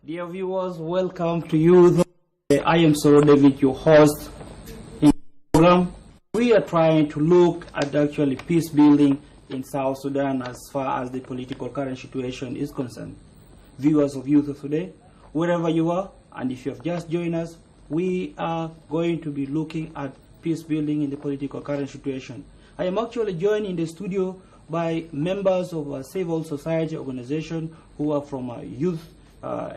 Dear viewers, welcome to you. I am Soro David, your host in the program. We are trying to look at actually peace building in South Sudan as far as the political current situation is concerned. Viewers of Youth of Today, wherever you are, and if you have just joined us, we are going to be looking at peace building in the political current situation. I am actually joined in the studio by members of a civil society organization who are from youth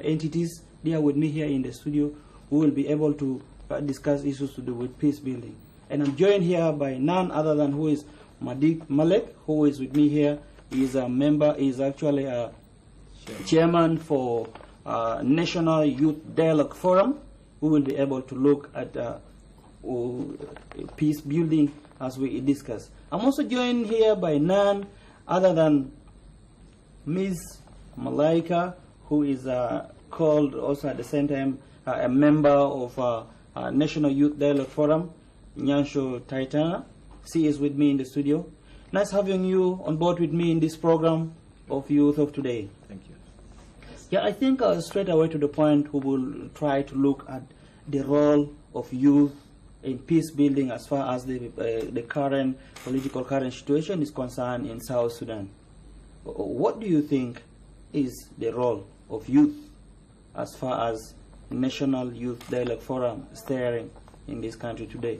entities. They are with me here in the studio. We will be able to discuss issues to do with peace building. And I'm joined here by none other than who is Madik Malek, who is with me here. He is a member, he is actually a chairman for National Youth Dialogue Forum. We will be able to look at peace building as we discuss. I'm also joined here by none other than Ms. Malaika, who is called also at the same time a member of National Youth Dialogue Forum, Nyansho Taitana. She is with me in the studio. Nice having you on board with me in this program of Youth of Today. Thank you. Yeah, I think straight away to the point, we will try to look at the role of youth in peace building as far as the current political current situation is concerned in South Sudan. What do you think is the role of youth as far as National Youth Dialogue Forum steering in this country today?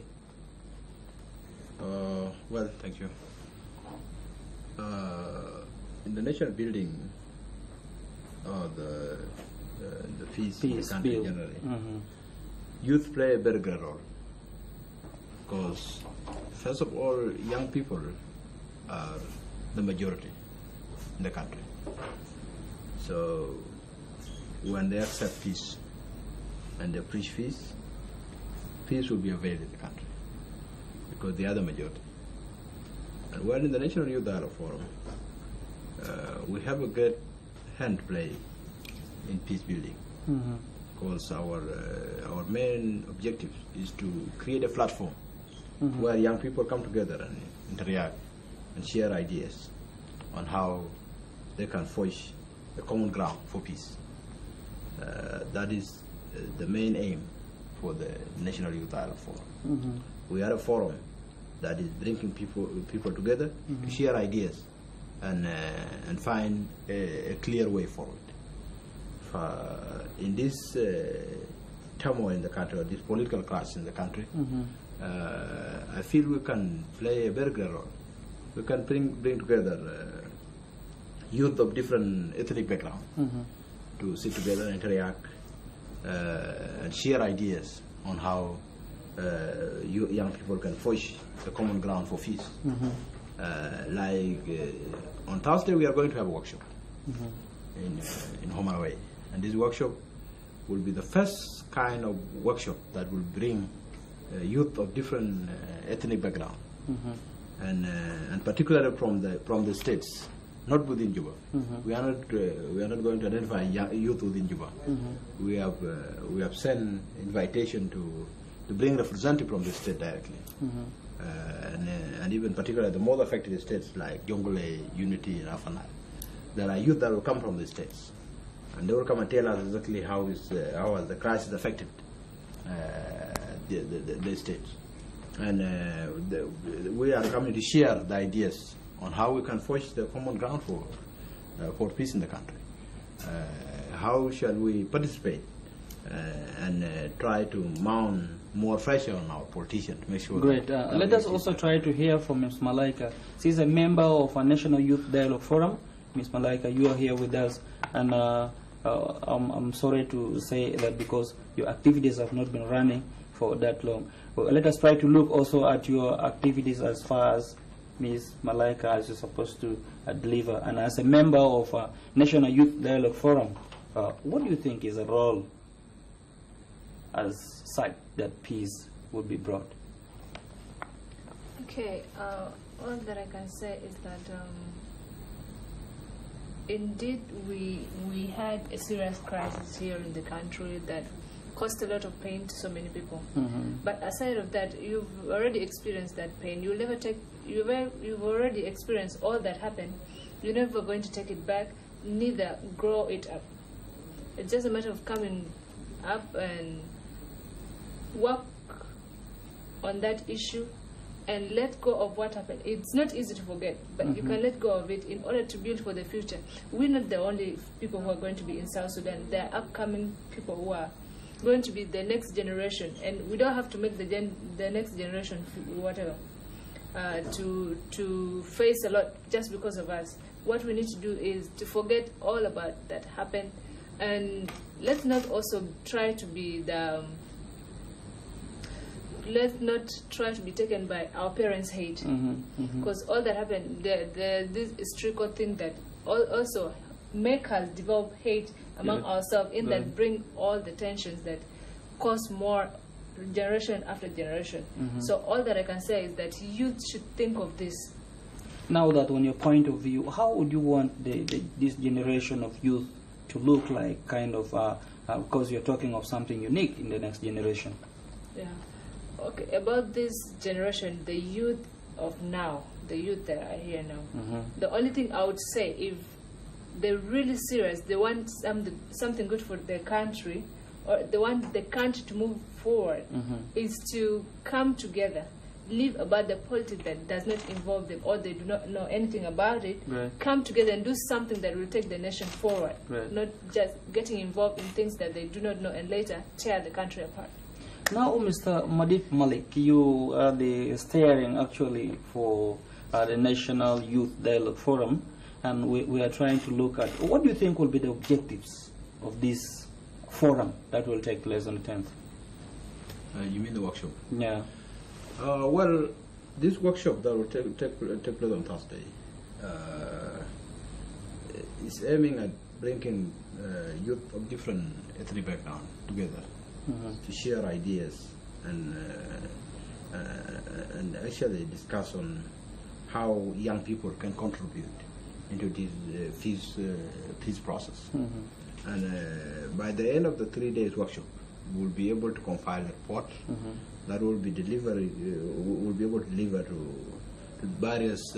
Well, thank you. In the national building, the peace in the country generally, youth play a very great role. Because, first of all, young people are the majority in the country. So, when they accept peace and they preach peace, peace will be available in the country because they are the majority. And while in the National Youth Dialogue Forum, we have a great hand play in peace building. Because our main objective is to create a platform where young people come together and interact and share ideas on how they can forge a common ground for peace. That is the main aim for the National Youth Dialogue Forum. We are a forum that is bringing people together to share ideas and find a clear way forward. In this turmoil in the country, or this political crisis in the country, I feel we can play a very great role. We can bring together youth of different ethnic backgrounds to sit together and interact and share ideas on how young people can forge the common ground for peace. On Thursday, we are going to have a workshop in Homaraway. And this workshop will be the first kind of workshop that will bring youth of different ethnic background, and particularly from the states, not within Juba. We are not going to identify youth within Juba. We have sent invitation to bring representatives from the state directly, and even particularly the more affected states like Jonglei, Unity, and Afanai. There are youth that will come from the states. And they will come and tell us exactly how has the crisis affected the states. And we are coming to share the ideas on how we can forge the common ground for peace in the country. How shall we participate and try to mount more pressure on our politicians to make sure. Great. Let us also try to hear from Ms. Malaika. She is a member of a National Youth Dialogue Forum. Ms. Malaika, you are here with us, and I'm sorry to say that because your activities have not been running for that long. But let us try to look also at your activities as far as Ms. Malaika as you're supposed to deliver. And as a member of a National Youth Dialogue Forum, what do you think is a role as such that peace would be brought? Okay, all that I can say is that indeed we had a serious crisis here in the country that caused a lot of pain to so many people. But aside of that, you've already experienced that pain. You'll never take. You've already experienced all that happened. You're never going to take it back, neither grow it up. It's just a matter of coming up and work on that issue and let go of what happened. It's not easy to forget, but you can let go of it in order to build for the future. We're not the only people who are going to be in South Sudan. There are upcoming people who are going to be the next generation, and we don't have to make the next generation whatever to face a lot just because of us. What we need to do is to forget all about that happened, and let's not also try to be the let's not try to be taken by our parents' hate, because all that happened, this historical thing that also make us develop hate among ourselves, in that bring all the tensions that cause more generation after generation. So all that I can say is that youth should think of this. Now that on your point of view, how would you want this generation of youth to look like, kind of, because you're talking of something unique in the next generation? Yeah. Okay, about this generation, the youth of now, the youth that are here now, the only thing I would say, if they're really serious, they want something good for their country, or they want the country to move forward, is to come together, leave about the politics that does not involve them, or they do not know anything about it, come together and do something that will take the nation forward, not just getting involved in things that they do not know and later tear the country apart. Now, Mr. Madip Malik, you are the steering actually for the National Youth Dialogue Forum, and we are trying to look at what do you think will be the objectives of this forum that will take place on the 10th? You mean the workshop? Yeah. Well, this workshop that will take place on Thursday is aiming at bringing youth of different ethnic background together to share ideas and actually discuss on how young people can contribute into this peace process. And by the end of the 3 days workshop, we'll be able to compile a report that will be delivered. We'll be able to deliver to various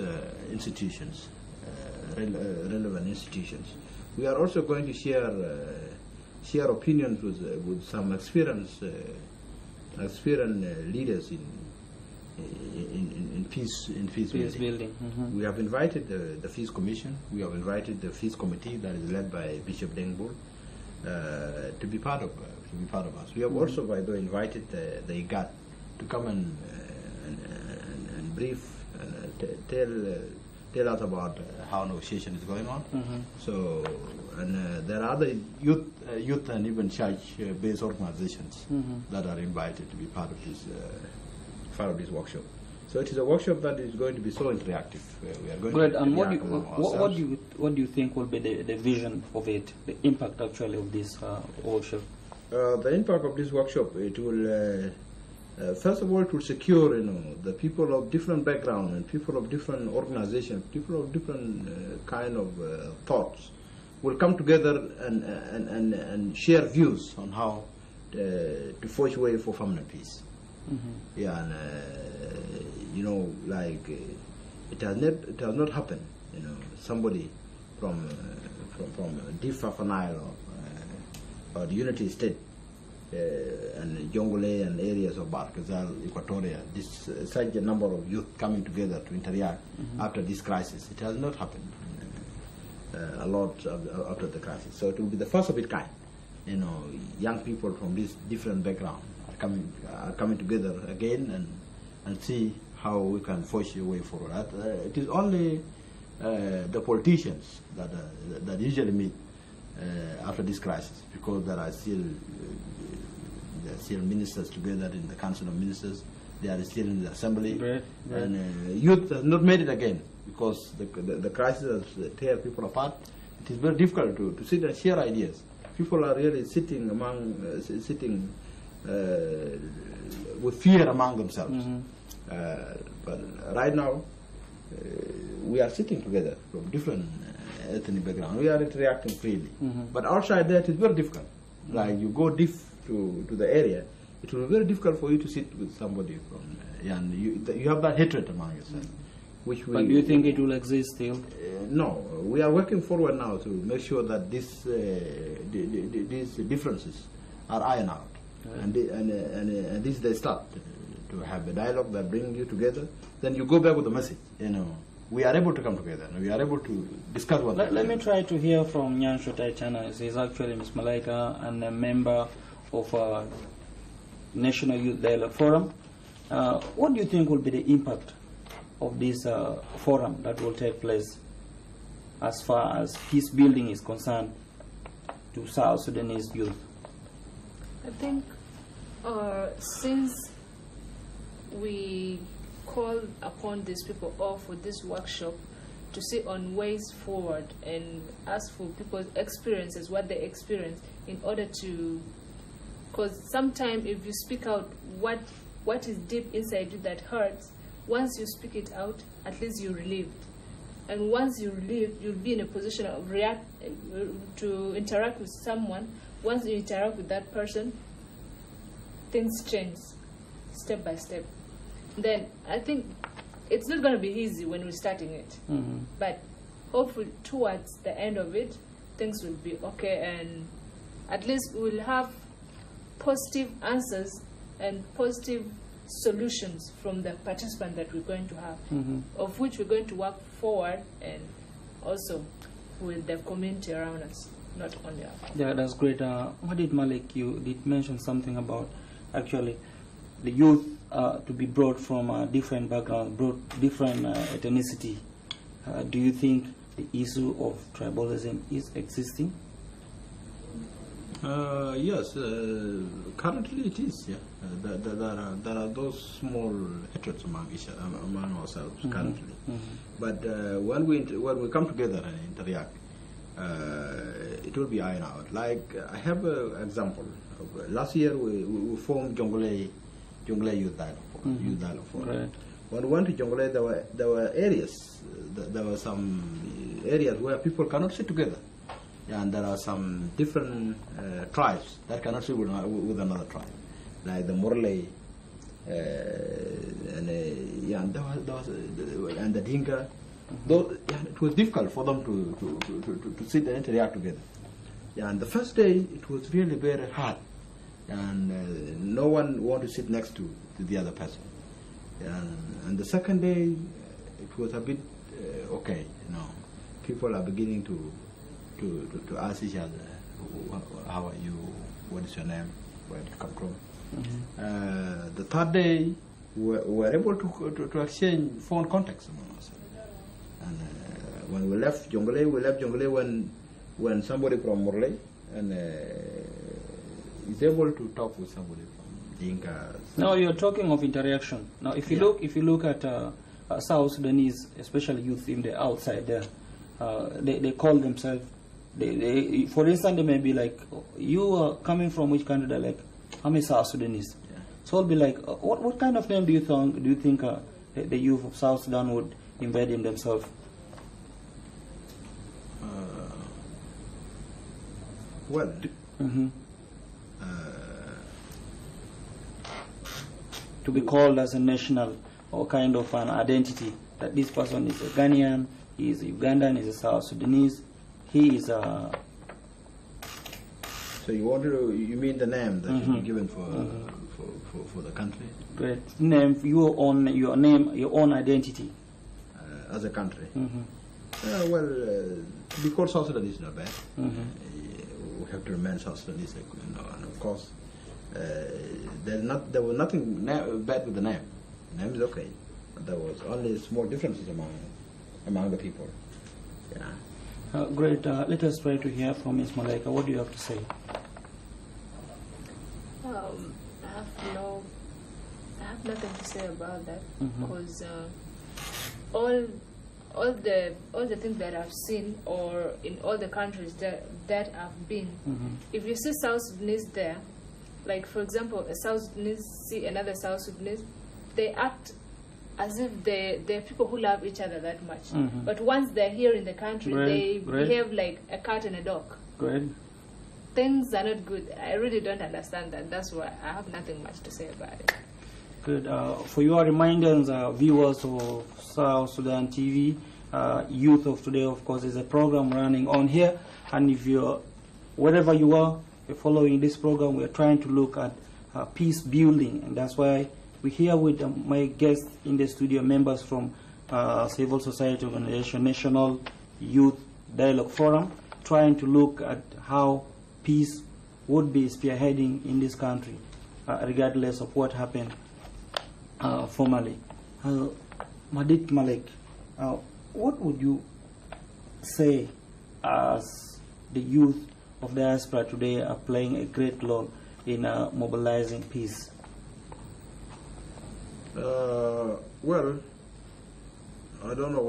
institutions, relevant institutions. We are also going to share opinions with some experienced leaders in peace building. We have invited the Peace Commission. We have invited the Peace Committee that is led by Bishop Dengbul to be part of us. We have also, by the way, invited the IGAD to come and brief and tell us about how negotiation is going on. So, and there are other youth and even church-based organizations that are invited to be part of this workshop. So it is a workshop that is going to be so interactive. We are going Great. to And what do you think will be the vision of it, the impact actually of this workshop? The impact of this workshop, it will first of all, it will secure the people of different background and people of different organizations, people of different kind of thoughts will come together and share views on how to forge way for permanent peace. Yeah, and like it has not happened. Somebody from Difa Nile or the Unity State and Jongole and areas of Barkazal, Equatoria, such a number of youth coming together to interact after this crisis. It has not happened a lot after the crisis. So it will be the first of its kind. Young people from this different background are coming together again and see how we can forge a way forward. It is only the politicians that usually meet after this crisis, because there are still ministers together in the Council of Ministers. They are still in the Assembly, and youth has not made it again because the crisis has tear people apart. It is very difficult to sit and share ideas. People are really sitting with fear among themselves. But right now, we are sitting together from different ethnic background. We are interacting freely. But outside that, it's very difficult. Like you go deep to the area, it will be very difficult for you to sit with somebody from, and you have that hatred among yourself. which we... But do you think it will exist still? No, we are working forward now to make sure that these differences are ironed out. Right. And this is the start, to have a dialogue that brings you together. Then you go back with the message, we are able to come together, and we are able to discuss what... Let me try to hear from Nyansho Taitana. She's actually Ms. Malaika and a member of National Youth Dialogue Forum. What do you think will be the impact of this forum that will take place as far as peace building is concerned to South Sudanese youth? I think since we call upon these people all for this workshop to see on ways forward and ask for people's experiences, what they experience, in order to, because sometimes if you speak out what is deep inside you that hurts, once you speak it out, at least you're relieved. And once you're relieved, you'll be in a position of to interact with someone. Once you interact with that person, things change step by step. Then I think it's not going to be easy when we're starting it. But hopefully towards the end of it, things will be okay, and at least we'll have positive answers and positive solutions from the participants that we're going to have, of which we're going to work forward, and also with the community around us, not only us. Yeah, that's great. What did Malik, you did mention something about actually the youth to be brought from different backgrounds, different ethnicity. Do you think the issue of tribalism is existing? Yes, currently it is. Yeah, there are those small hatreds among ourselves currently. But when we come together and interact, it will be ironed out. Like I have an example. Last year we formed Jonglei Youth Dialogue Forum. Right. When we went to Jonglei, there were areas. There were some areas where people cannot sit together. And there are some different tribes that cannot sit with another tribe, like the Morley and the Dinka. It was difficult for them to sit and interact together. And the first day, it was really very hard, and no one wanted to sit next to the other person. And the second day, it was a bit okay. People are beginning to ask each other, how are you, what is your name, where do you come from? The third day, we were able to exchange phone contacts among ourselves. And when we left Jonglei when somebody from Morley and is able to talk with somebody from Dinka. Now you're talking of interaction. Now if you look at South Sudanese, especially youth in the outside there, they call themselves. For instance, they may be like, you are coming from which country? They're like, I'm a South Sudanese. Yeah. So it'll be like, what kind of name do you think the youth of South Sudan would embed in themselves? To be called as a national or kind of an identity, that this person is a Ghanaian, he is a Ugandan, he is a South Sudanese. He is a. So you mean the name that should be given for the country? Great name, your own identity. As a country. Well, to be called South Sudanese is not bad. We have to remain South Sudanese, and of course, there was nothing bad with the name. The name is okay, but there was only small differences among the people. Yeah. Great. Let us try to hear from Ms. Malaika. What do you have to say? I have nothing to say about that, because all the things that I've seen, or in all the countries that I've been, if you see South Sudanese there, like for example, a South Sudanese see another South Sudanese, they act as if they're people who love each other that much. But once they're here in the country, they behave like a cat and a dog. Things are not good. I really don't understand that. That's why I have nothing much to say about it. Good. For your reminders, viewers of South Sudan TV, Youth of Today, of course, is a program running on here. And if you're, wherever you are, you're following this program, we're trying to look at peace building. And that's why we're here with my guests in the studio, members from civil society organization, National Youth Dialogue Forum, trying to look at how peace would be spearheading in this country, regardless of what happened formerly. Madit Malik, what would you say as the youth of diaspora today are playing a great role in mobilizing peace? Well, I don't know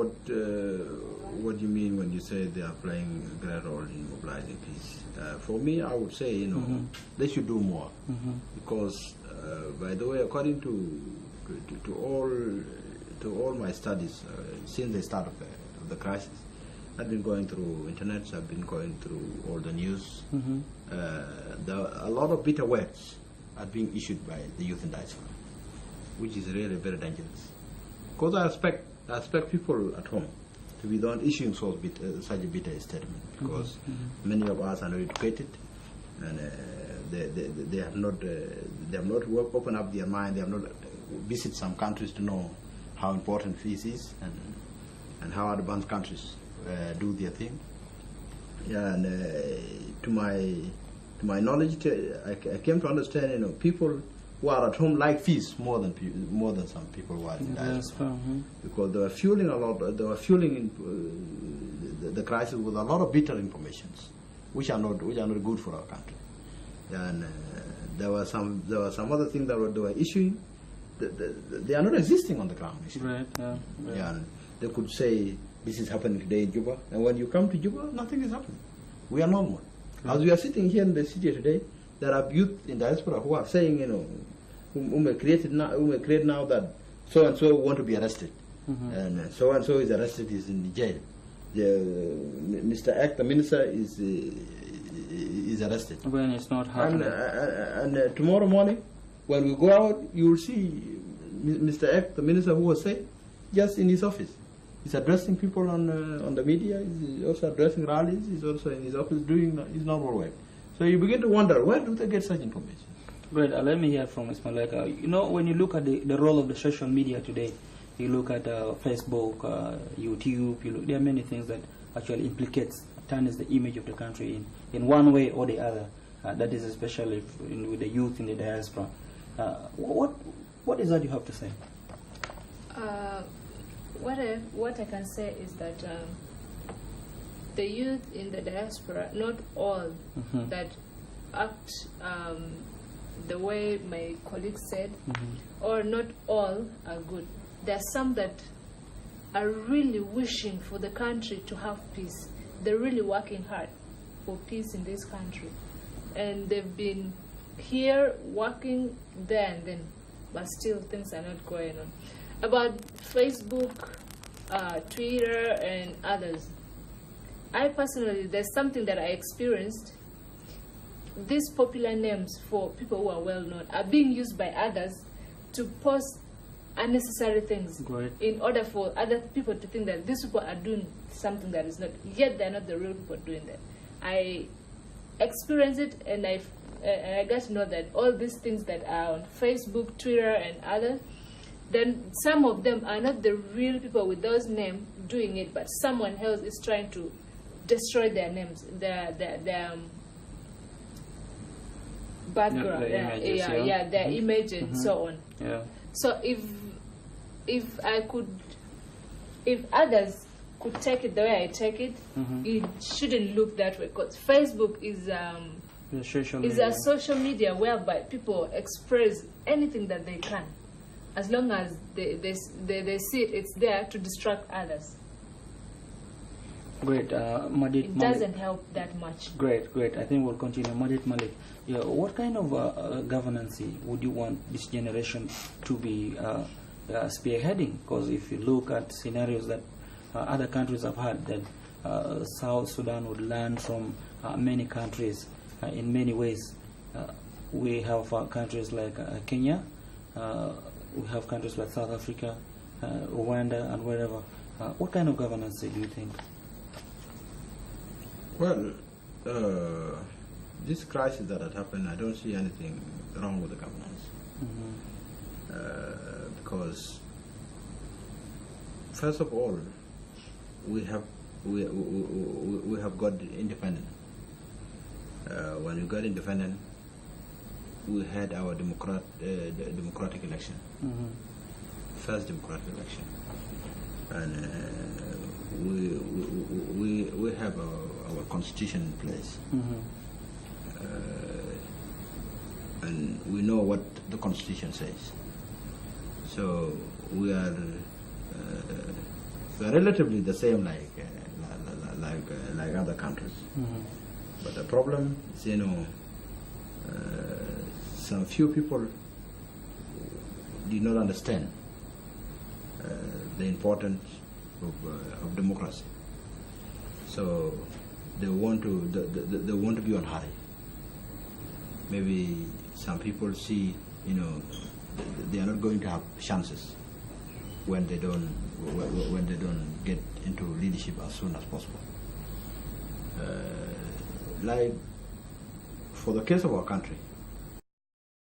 what you mean when you say they are playing a great role in mobilizing peace. For me, I would say, they should do more, because, by the way, according to all my studies since the start of the crisis, I've been going through internet. I've been going through all the news. A lot of bitter words are being issued by the youth in diaspora, which is really very dangerous. Because I expect people at home to be the one issuing such a bitter statement, because many of us are not educated, and they have not opened up their mind. They have not visited some countries to know how important peace is and how advanced countries do their thing. And to my knowledge, I came to understand, people who are at home like peace more than some people who are in diaspora, because they were fueling a lot. They were fueling the crisis with a lot of bitter informations, which are not good for our country. And there were some other things that they were issuing. They are not existing on the ground. Right. Yeah, and they could say this is happening today in Juba, and when you come to Juba, nothing is happening. We are normal. As we are sitting here in the city today, there are youth in diaspora who are saying, who may create now that so and so want to be arrested, and so is arrested, is in jail. Mr. Ek, the minister, is arrested. When it's not happening. And tomorrow morning, when we go out, you will see Mr. Ek, the minister who was saying, just in his office. He's addressing people on the media. He's also addressing rallies. He's also in his office doing his normal work. So you begin to wonder, where do they get such information? Great. Let me hear from Ismail. When you look at the role of the social media today, you look at Facebook, YouTube, there are many things that actually tarnish the image of the country in one way or the other. That is especially with the youth in the diaspora. What is that you have to say? What I can say is that the youth in the diaspora, not all that act the way my colleague said, or not all are good. There are some that are really wishing for the country to have peace. They're really working hard for peace in this country. And they've been here working there and then, but still things are not going on. About Facebook, Twitter, and others, I personally, there's something that I experienced. These popular names for people who are well known are being used by others to post unnecessary things. Great. In order for other people to think that these people are doing something that is not, yet they're not the real people doing that. I experienced it, and I got to know that all these things that are on Facebook, Twitter, and others, then some of them are not the real people with those names doing it, but someone else is trying to destroy their names, their background, their image and so on. Yeah. So if others could take it the way I take it, it shouldn't look that way. Because Facebook is a social media whereby people express anything that they can, as long as they see it's there to distract others. Great. Madit it doesn't help that much. Great. I think we'll continue. Madit Malik, what kind of governance would you want this generation to be spearheading? Because if you look at scenarios that other countries have had, that South Sudan would learn from many countries in many ways. We have countries like Kenya, we have countries like South Africa, Rwanda, and wherever. What kind of governance do you think? Well, this crisis that had happened, I don't see anything wrong with the governance. Because first of all, we have got independent. When we got independent, we had our democratic election, first democratic election, and we have our constitution in place, and we know what the constitution says. So we are relatively the same like other countries. But the problem is, you know, some few people did not understand the importance of democracy. So they want to be on hurry. Maybe some people see, you know, they are not going to have chances when they don't get into leadership as soon as possible. Like for the case of our country,